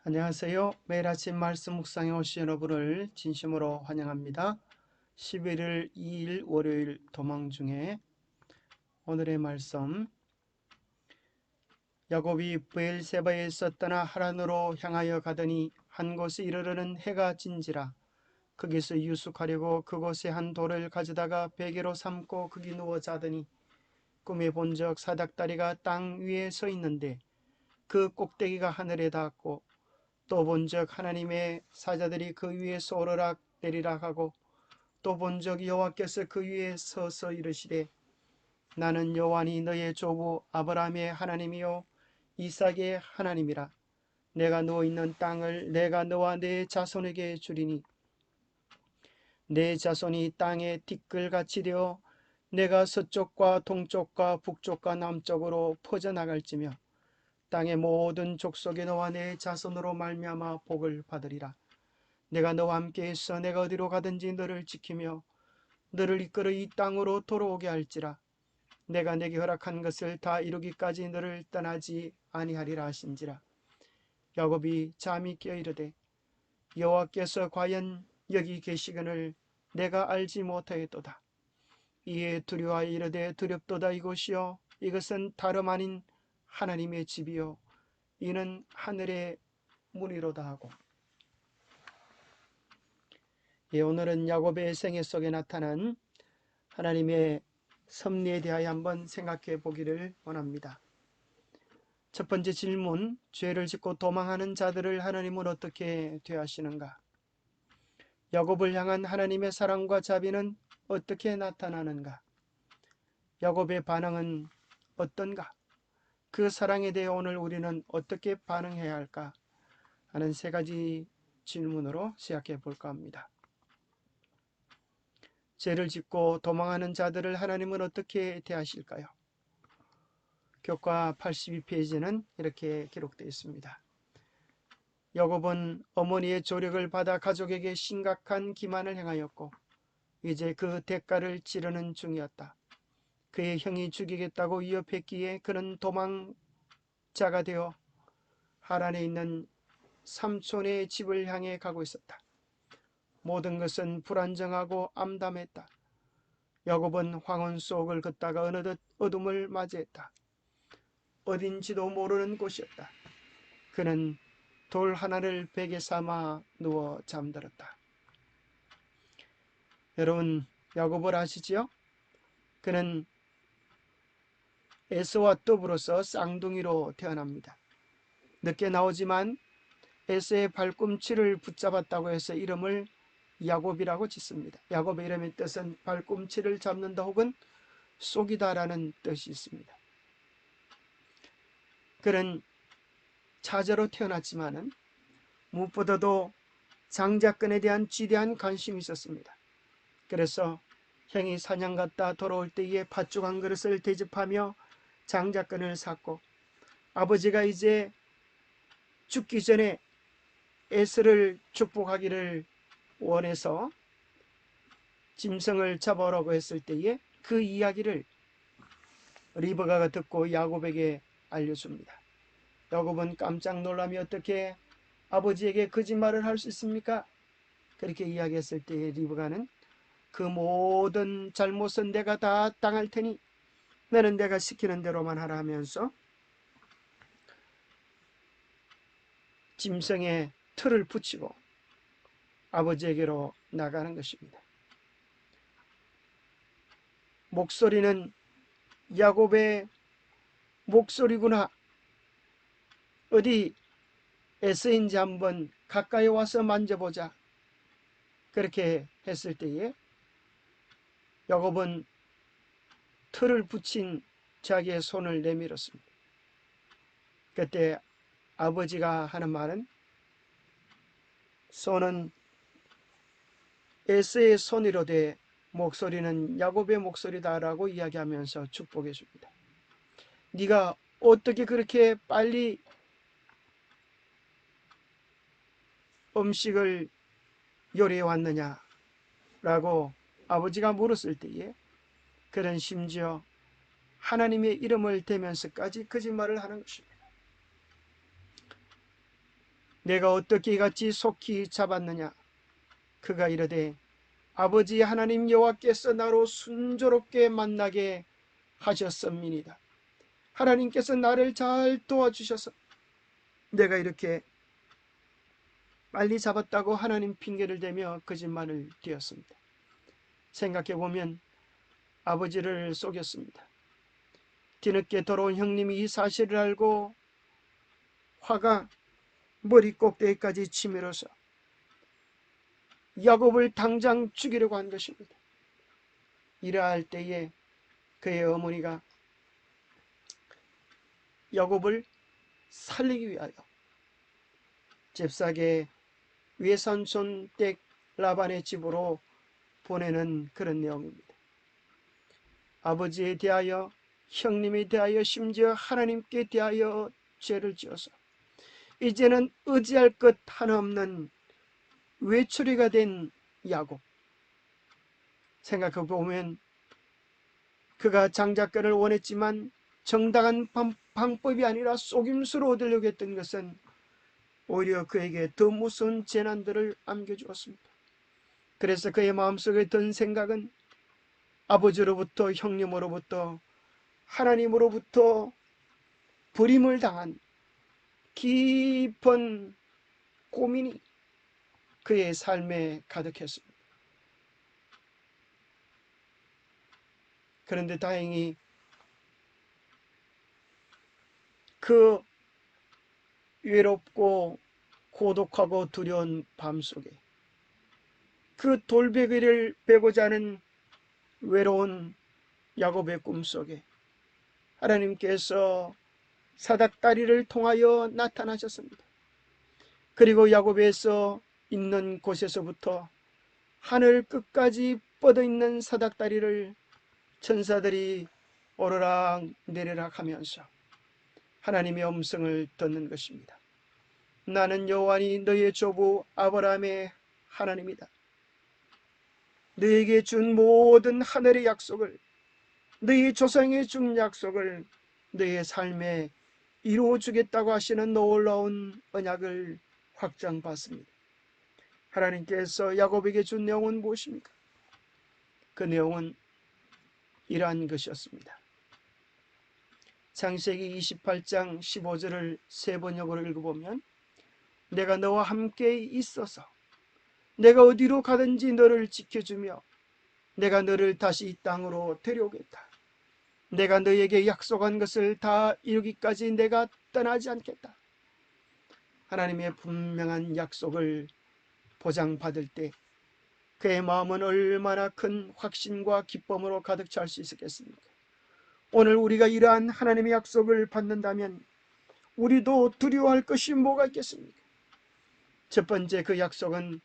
안녕하세요. 매일 아침 말씀 묵상에 오신 여러분을 진심으로 환영합니다. 11월 2일 월요일 도망 중에 오늘의 말씀, 야곱이 브엘세바에서 떠나 하란으로 향하여 가더니 한 곳에 이르러는 해가 진지라. 거기서 유숙하려고 그곳에 한 돌을 가져다가 베개로 삼고 거기 누워 자더니 꿈에 본적 사닥다리가 땅 위에 서 있는데 그 꼭대기가 하늘에 닿았고, 또 본적 하나님의 사자들이 그 위에서 오르락 내리락 하고, 또 본적 여호와께서 그 위에 서서 이르시되, 나는 여호와니 너의 조부 아브라함의 하나님이요 이삭의 하나님이라. 내가 누워있는 땅을 내가 너와 네 자손에게 주리니 네 자손이 땅에 티끌같이 되어 내가 서쪽과 동쪽과 북쪽과 남쪽으로 퍼져나갈지며 땅의 모든 족속이 너와 내 자손으로 말미암아 복을 받으리라. 내가 너와 함께 있어 내가 어디로 가든지 너를 지키며 너를 이끌어 이 땅으로 돌아오게 할지라. 내가 내게 허락한 것을 다 이루기까지 너를 떠나지 아니하리라 하신지라. 야곱이 잠이 깨어 이르되, 여호와께서 과연 여기 계시거늘 내가 알지 못하였도다. 이에 두려워하여 이르되, 두렵도다. 이곳이요 이것은 다름 아닌 하나님의 집이요 이는 하늘의 문이로다 하고. 오늘은 야곱의 생애 속에 나타난 하나님의 섭리에 대하여 한번 생각해 보기를 원합니다. 첫 번째 질문, 죄를 짓고 도망하는 자들을 하나님은 어떻게 대하시는가? 야곱을 향한 하나님의 사랑과 자비는 어떻게 나타나는가? 야곱의 반응은 어떤가? 그 사랑에 대해 오늘 우리는 어떻게 반응해야 할까 하는 세 가지 질문으로 시작해 볼까 합니다. 죄를 짓고 도망하는 자들을 하나님은 어떻게 대하실까요? 교과 82페이지는 이렇게 기록되어 있습니다. 야곱은 어머니의 조력을 받아 가족에게 심각한 기만을 행하였고 이제 그 대가를 치르는 중이었다. 그의 형이 죽이겠다고 위협했기에 그는 도망자가 되어 하란에 있는 삼촌의 집을 향해 가고 있었다. 모든 것은 불안정하고 암담했다. 야곱은 황혼 속을 걷다가 어느덧 어둠을 맞이했다. 어딘지도 모르는 곳이었다. 그는 돌 하나를 베개 삼아 누워 잠들었다. 여러분, 야곱을 아시지요? 그는 에서와 더불어서 쌍둥이로 태어납니다. 늦게 나오지만 에서의 발꿈치를 붙잡았다고 해서 이름을 야곱이라고 짓습니다. 야곱의 이름의 뜻은 발꿈치를 잡는다 혹은 속이다라는 뜻이 있습니다. 그는 차저로 태어났지만은 무엇보다도 장자권에 대한 지대한 관심이 있었습니다. 그래서 형이 사냥 갔다 돌아올 때에 팥죽 한 그릇을 대접하며 장자권을 샀고, 아버지가 이제 죽기 전에 에스를 축복하기를 원해서 짐승을 잡아오라고 했을 때에 그 이야기를 리브가가 듣고 야곱에게 알려줍니다. 야곱은 깜짝 놀라며 어떻게 아버지에게 거짓말을 할 수 있습니까? 그렇게 이야기했을 때에 리브가는 그 모든 잘못은 내가 다 당할 테니 너는 내가 시키는 대로만 하라 하면서 짐승의 틀을 붙이고 아버지에게로 나가는 것입니다. 목소리는 야곱의 목소리구나. 어디 에서인지 한번 가까이 와서 만져보자. 그렇게 했을 때에 야곱은 틀을 붙인 자기의 손을 내밀었습니다. 그때 아버지가 하는 말은 손은 에서의 손이로되 목소리는 야곱의 목소리다라고 이야기하면서 축복해 줍니다. 네가 어떻게 그렇게 빨리 음식을 요리해 왔느냐라고 아버지가 물었을 때에 그는 심지어 하나님의 이름을 대면서까지 거짓말을 하는 것입니다. 내가 어떻게 이같이 속히 잡았느냐? 그가 이르되 아버지 하나님 여호와께서 나로 순조롭게 만나게 하셨음이니이다. 하나님께서 나를 잘 도와주셔서 내가 이렇게 빨리 잡았다고 하나님 핑계를 대며 거짓말을 되었습니다. 생각해보면 아버지를 속였습니다. 뒤늦게 돌아온 형님이 이 사실을 알고 화가 머리 꼭대기까지 치밀어서 야곱을 당장 죽이려고 한 것입니다. 이러할 때에 그의 어머니가 야곱을 살리기 위하여 잽싸게 외삼촌 댁 라반의 집으로 보내는 그런 내용입니다. 아버지에 대하여, 형님에 대하여, 심지어 하나님께 대하여 죄를 지어서 이제는 의지할 것 하나 없는 외톨이가 된 야곱. 생각해보면 그가 장자권을 원했지만 정당한 방법이 아니라 속임수로 얻으려고 했던 것은 오히려 그에게 더 무서운 재난들을 안겨주었습니다. 그래서 그의 마음속에 든 생각은 아버지로부터, 형님으로부터, 하나님으로부터 버림을 당한 깊은 고민이 그의 삶에 가득했습니다. 그런데 다행히 그 외롭고 고독하고 두려운 밤속에 그 돌베개를 베고자 하는 외로운 야곱의 꿈속에 하나님께서 사닥다리를 통하여 나타나셨습니다. 그리고 야곱에서 있는 곳에서부터 하늘 끝까지 뻗어있는 사닥다리를 천사들이 오르락 내리락 하면서 하나님의 음성을 듣는 것입니다. 나는 여호와니 너의 조부 아브라함의 하나님이다. 너에게 준 모든 하늘의 약속을, 너희 조상에 준 약속을 너의 삶에 이루어주겠다고 하시는 놀라운 언약을 확장받습니다. 하나님께서 야곱에게 준 내용은 무엇입니까? 그 내용은 이러한 것이었습니다. 창세기 28장 15절을 세 번역으로 읽어보면 내가 너와 함께 있어서 내가 어디로 가든지 너를 지켜주며 내가 너를 다시 이 땅으로 데려오겠다. 내가 너에게 약속한 것을 다 이루기까지 내가 떠나지 않겠다. 하나님의 분명한 약속을 보장받을 때 그의 마음은 얼마나 큰 확신과 기쁨으로 가득 찰 수 있었겠습니까? 오늘 우리가 이러한 하나님의 약속을 받는다면 우리도 두려워할 것이 뭐가 있겠습니까? 첫 번째 그 약속은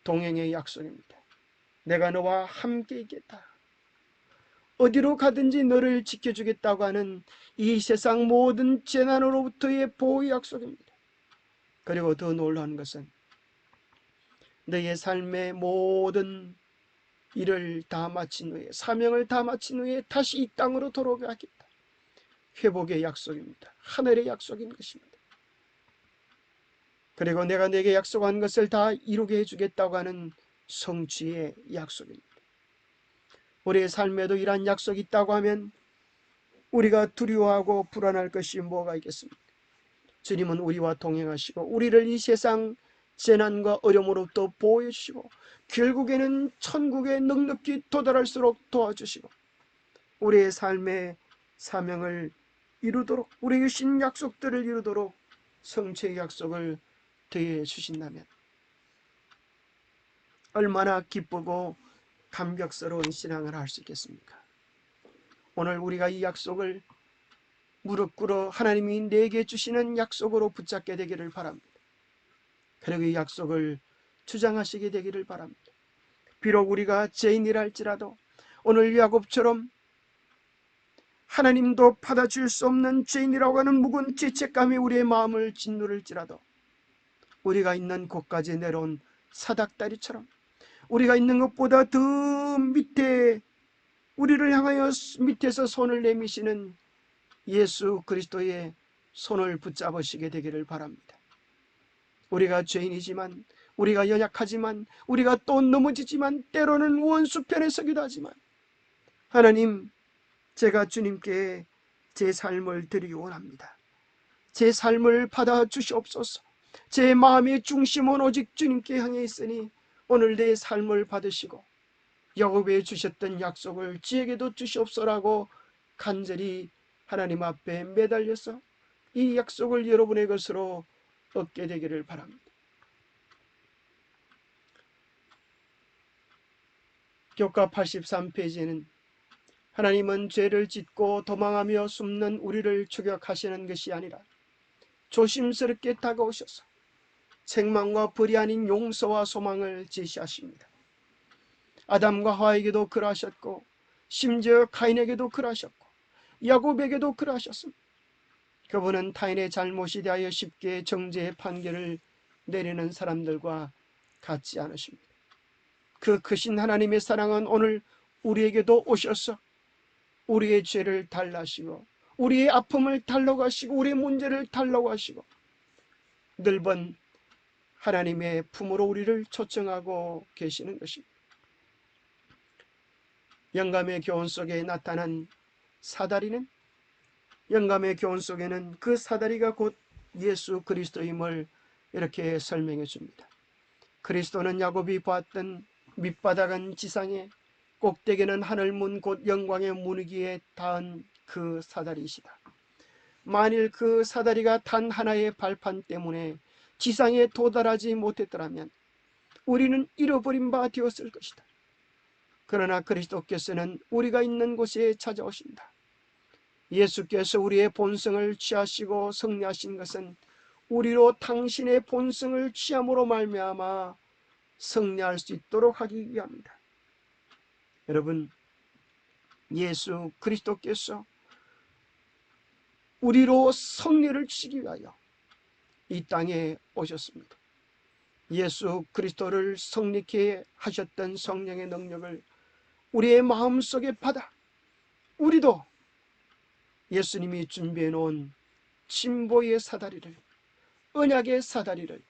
동행의 약속입니다. 내가 너와 함께 있겠다. 어디로 가든지 너를 지켜주겠다고 하는 이 세상 모든 재난으로부터의 보호 약속입니다. 그리고 더 놀라운 것은 너의 삶의 모든 일을 다 마친 후에, 사명을 다 마친 후에 다시 이 땅으로 돌아오게 하겠다. 회복의 약속입니다. 하늘의 약속인 것입니다. 그리고 내가 네게 약속한 것을 다 이루게 해주겠다고 하는 성취의 약속입니다. 우리의 삶에도 이러한 약속이 있다고 하면 우리가 두려워하고 불안할 것이 뭐가 있겠습니까? 주님은 우리와 동행하시고 우리를 이 세상 재난과 어려움으로부터 보호해 주시고 결국에는 천국에 넉넉히 도달할수록 도와주시고 우리의 삶의 사명을 이루도록, 우리에게 주신 약속들을 이루도록 성취의 약속을 더해 주신다면 얼마나 기쁘고 감격스러운 신앙을 할 수 있겠습니까? 오늘 우리가 이 약속을 무릎 꿇어 하나님이 내게 주시는 약속으로 붙잡게 되기를 바랍니다. 그리고 이 약속을 주장하시게 되기를 바랍니다. 비록 우리가 죄인이라 할지라도 오늘 야곱처럼 하나님도 받아줄 수 없는 죄인이라고 하는 묵은 죄책감이 우리의 마음을 짓누를지라도 우리가 있는 곳까지 내려온 사닥다리처럼 우리가 있는 것보다 더 밑에 우리를 향하여 밑에서 손을 내미시는 예수 그리스도의 손을 붙잡으시게 되기를 바랍니다. 우리가 죄인이지만, 우리가 연약하지만, 우리가 또 넘어지지만, 때로는 원수 편에 서기도 하지만, 하나님, 제가 주님께 제 삶을 드리기 원합니다. 제 삶을 받아주시옵소서. 제 마음의 중심은 오직 주님께 향해 있으니 오늘 내 삶을 받으시고 야곱에 주셨던 약속을 지에게도 주시옵소라고 간절히 하나님 앞에 매달려서 이 약속을 여러분의 것으로 얻게 되기를 바랍니다. 교과 83페이지에는 하나님은 죄를 짓고 도망하며 숨는 우리를 추격하시는 것이 아니라 조심스럽게 다가오셔서 책망과 벌이 아닌 용서와 소망을 제시하십니다. 아담과 하와에게도 그러하셨고 심지어 가인에게도 그러하셨고 야곱에게도 그러하셨습니다. 그분은 타인의 잘못이 대하여 쉽게 정죄의 판결을 내리는 사람들과 같지 않으십니다. 그 크신 하나님의 사랑은 오늘 우리에게도 오셔서 우리의 죄를 달라시고 우리의 아픔을 달러가시고 우리의 문제를 달러가시고 넓은 하나님의 품으로 우리를 초청하고 계시는 것입니다. 영감의 교훈 속에 나타난 사다리는, 영감의 교훈 속에는 그 사다리가 곧 예수 그리스도임을 이렇게 설명해 줍니다. 그리스도는 야곱이 보았던 밑바닥은 지상에, 꼭대기는 하늘 문 곧 영광의 문이기에 닿은 그 사다리이시다. 만일 그 사다리가 단 하나의 발판 때문에 지상에 도달하지 못했더라면 우리는 잃어버린 바 되었을 것이다. 그러나 그리스도께서는 우리가 있는 곳에 찾아오신다. 예수께서 우리의 본성을 취하시고 승리하신 것은 우리로 당신의 본성을 취함으로 말미암아 승리할 수 있도록 하기 위함이다. 여러분, 예수 그리스도께서 우리로 승리를 주시기 위하여 이 땅에 오셨습니다. 예수 그리스도를 승리케 하셨던 성령의 능력을 우리의 마음속에 받아 우리도 예수님이 준비해 놓은 진보의 사다리를, 언약의 사다리를,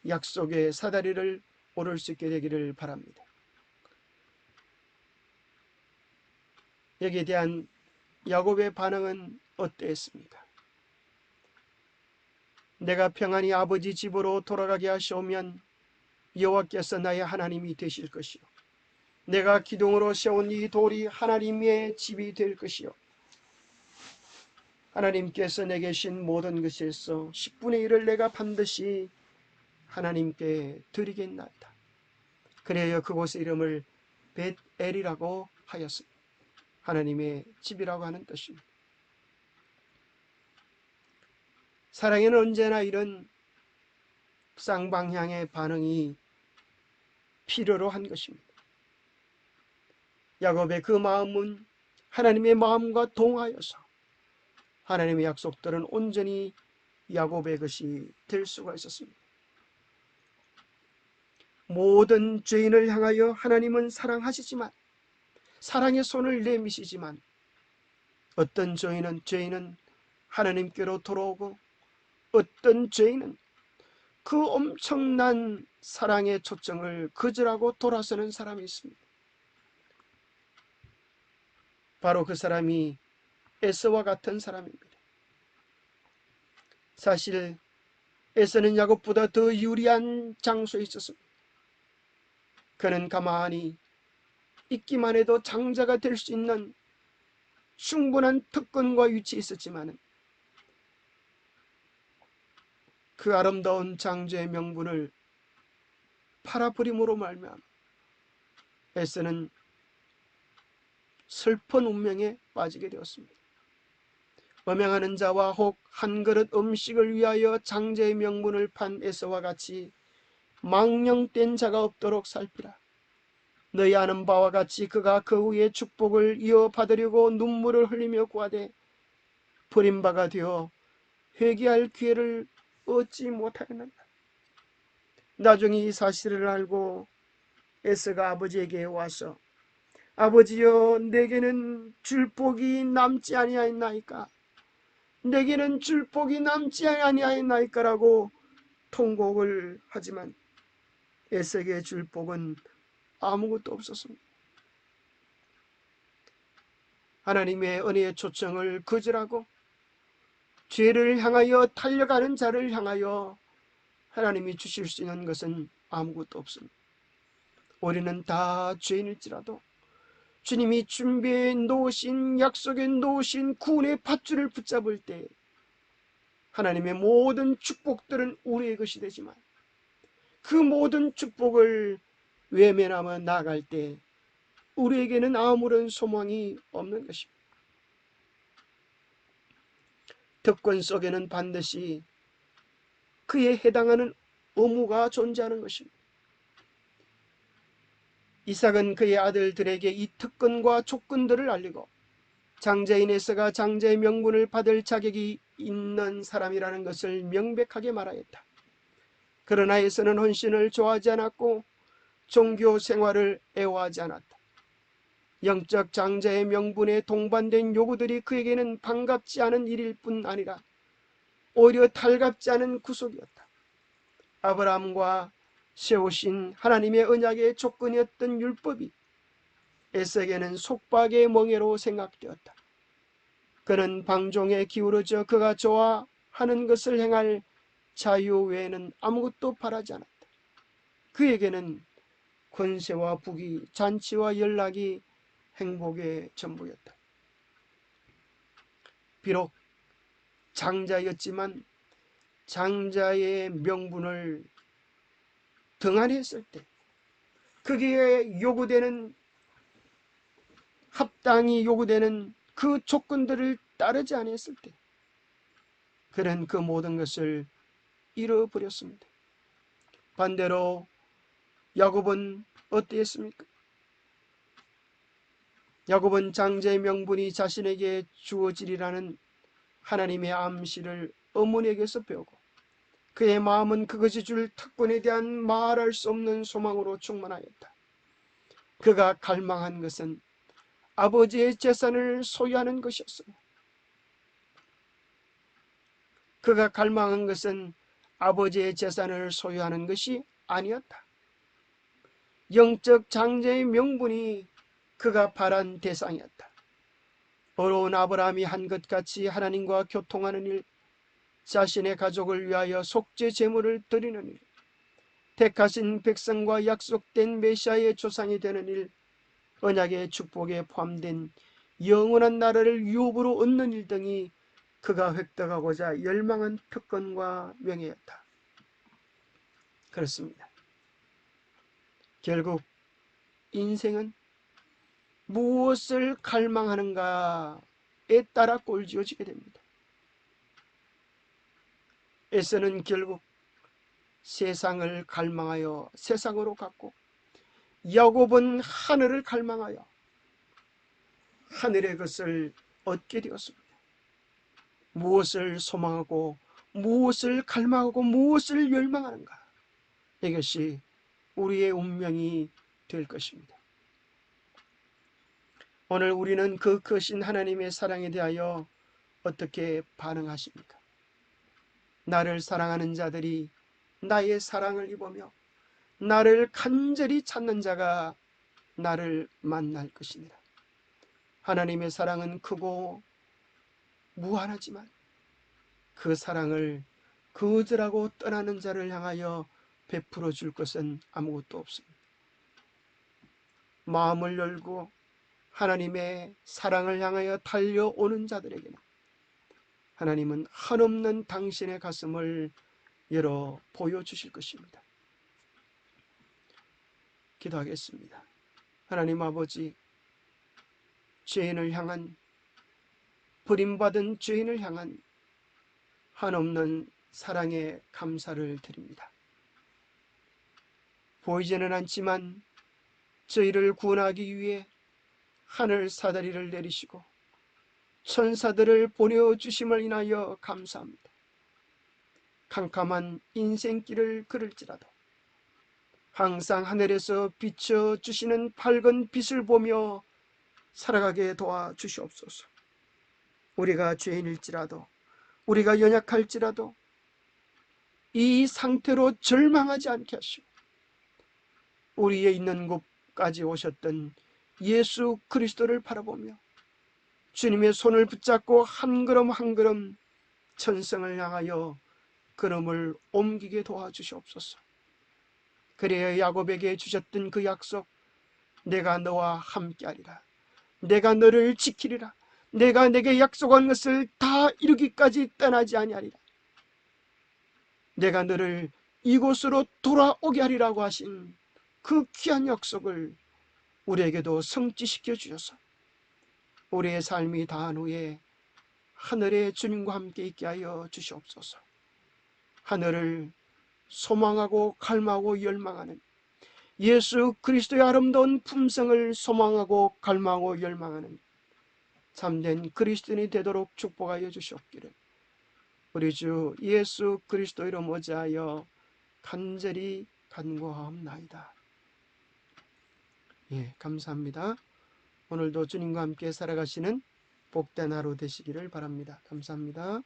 약속의 사다리를 오를 수 있게 되기를 바랍니다. 여기에 대한 야곱의 반응은 어떠했습니까? 내가 평안히 아버지 집으로 돌아가게 하시오면 여호와께서 나의 하나님이 되실 것이요 내가 기둥으로 세운 이 돌이 하나님의 집이 될 것이요 하나님께서 내게 신 모든 것에서 10분의 1을 내가 반드시 하나님께 드리겠나이다. 그래야 그곳의 이름을 벳엘이라고 하였습니다. 하나님의 집이라고 하는 뜻입니다. 사랑에는 언제나 이런 쌍방향의 반응이 필요로 한 것입니다. 야곱의 그 마음은 하나님의 마음과 동하여서 하나님의 약속들은 온전히 야곱의 것이 될 수가 있었습니다. 모든 죄인을 향하여 하나님은 사랑하시지만, 사랑의 손을 내미시지만 어떤 죄인은 하나님께로 돌아오고 어떤 죄인은 그 엄청난 사랑의 초청을 거절하고 돌아서는 사람이 있습니다. 바로 그 사람이 에서와 같은 사람입니다. 사실 에서는 야곱보다 더 유리한 장소에 있었습니다. 그는 가만히 있기만 해도 장자가 될 수 있는 충분한 특권과 위치에 있었지만 그 아름다운 장자의 명분을 팔아버림으로 말미암아 에서는 슬픈 운명에 빠지게 되었습니다. 음행하는 자와 혹 한 그릇 음식을 위하여 장자의 명분을 판 에서와 같이 망령된 자가 없도록 살피라. 너희 아는 바와 같이 그가 그 후에 축복을 이어받으려고 눈물을 흘리며 구하되 버림바가 되어 회개할 기회를 얻지 못하였느니라. 나중에 이 사실을 알고 에서가 아버지에게 와서 아버지여 내게는 줄 복이 남지 아니하였나이까? 내게는 줄 복이 남지 아니하였나이까라고 통곡을 하지만 에sek에게 줄 복은 아무것도 없었습니다. 하나님의 은혜의 초청을 거절하고 죄를 향하여 달려가는 자를 향하여 하나님이 주실 수 있는 것은 아무것도 없습니다. 우리는 다 죄인일지라도 주님이 준비해 놓으신, 약속에 놓으신 구원의 밧줄을 붙잡을 때 하나님의 모든 축복들은 우리의 것이 되지만 그 모든 축복을 외면하며 나아갈 때 우리에게는 아무런 소망이 없는 것입니다. 특권 속에는 반드시 그에 해당하는 의무가 존재하는 것입니다. 이삭은 그의 아들들에게 이 특권과 조건들을 알리고 장자인 에서가 장자의 명분을 받을 자격이 있는 사람이라는 것을 명백하게 말하였다. 그러나 에서는 헌신을 좋아하지 않았고 종교 생활을 애호하지 않았다. 영적 장자의 명분에 동반된 요구들이 그에게는 반갑지 않은 일일 뿐 아니라 오히려 달갑지 않은 구속이었다. 아브라함과 세우신 하나님의 언약의 조건이었던 율법이 에서에게는 속박의 멍에로 생각되었다. 그는 방종에 기울어져 그가 좋아하는 것을 행할 자유 외에는 아무것도 바라지 않았다. 그에게는 권세와 부귀, 잔치와 연락이 행복의 전부였다. 비록 장자였지만 장자의 명분을 등한히 했을 때, 그게 요구되는, 합당히 요구되는 그 조건들을 따르지 않았을 때 그는 그 모든 것을 잃어버렸습니다. 반대로 야곱은 어땠습니까? 야곱은 장자의 명분이 자신에게 주어지리라는 하나님의 암시를 어머니에게서 배우고 그의 마음은 그것이 줄 특권에 대한 말할 수 없는 소망으로 충만하였다. 그가 갈망한 것은 아버지의 재산을 소유하는 것이었습니다. 그가 갈망한 것은 아버지의 재산을 소유하는 것이 아니었다. 영적 장자의 명분이 그가 바란 대상이었다. 어려운 아브라함이 한 것 같이 하나님과 교통하는 일, 자신의 가족을 위하여 속죄 제물을 드리는 일, 택하신 백성과 약속된 메시아의 조상이 되는 일, 언약의 축복에 포함된 영원한 나라를 유업으로 얻는 일 등이 그가 획득하고자 열망한 특권과 명예였다. 그렇습니다. 결국 인생은 무엇을 갈망하는가에 따라 꼴지어지게 됩니다. 에서는 결국 세상을 갈망하여 세상으로 갔고 야곱은 하늘을 갈망하여 하늘의 것을 얻게 되었습니다. 무엇을 소망하고 무엇을 갈망하고 무엇을 열망하는가, 이것이 우리의 운명이 될 것입니다. 오늘 우리는 그 크신 하나님의 사랑에 대하여 어떻게 반응하십니까? 나를 사랑하는 자들이 나의 사랑을 입으며 나를 간절히 찾는 자가 나를 만날 것이니라. 하나님의 사랑은 크고 무한하지만 그 사랑을 거절하고 떠나는 자를 향하여 베풀어 줄 것은 아무것도 없습니다. 마음을 열고 하나님의 사랑을 향하여 달려오는 자들에게는 하나님은 한없는 당신의 가슴을 열어 보여주실 것입니다. 기도하겠습니다. 하나님 아버지, 죄인을 향한, 버림받은 죄인을 향한 한없는 사랑에 감사를 드립니다. 보이지는 않지만 저희를 구원하기 위해 하늘 사다리를 내리시고 천사들을 보내주심을 인하여 감사합니다. 캄캄한 인생길을 걸을지라도 항상 하늘에서 비춰주시는 밝은 빛을 보며 살아가게 도와주시옵소서. 우리가 죄인일지라도, 우리가 연약할지라도 이 상태로 절망하지 않게 하시고 우리의 있는 곳까지 오셨던 예수 그리스도를 바라보며 주님의 손을 붙잡고 한 걸음 한 걸음 천성을 향하여 걸음을 옮기게 도와주시옵소서. 그래야 야곱에게 주셨던 그 약속, 내가 너와 함께하리라, 내가 너를 지키리라, 내가 내게 약속한 것을 다 이루기까지 떠나지 아니하리라, 내가 너를 이곳으로 돌아오게 하리라고 하신 그 귀한 약속을 우리에게도 성취시켜 주셔서 우리의 삶이 다한 후에 하늘의 주님과 함께 있게 하여 주시옵소서. 하늘을 소망하고 갈망하고 열망하는, 예수 그리스도의 아름다운 품성을 소망하고 갈망하고 열망하는 참된 그리스도인이 되도록 축복하여 주시옵기를 우리 주 예수 그리스도 이름 어찌하여 간절히 간구하옵나이다. 예, 감사합니다. 오늘도 주님과 함께 살아가시는 복된 하루 되시기를 바랍니다. 감사합니다.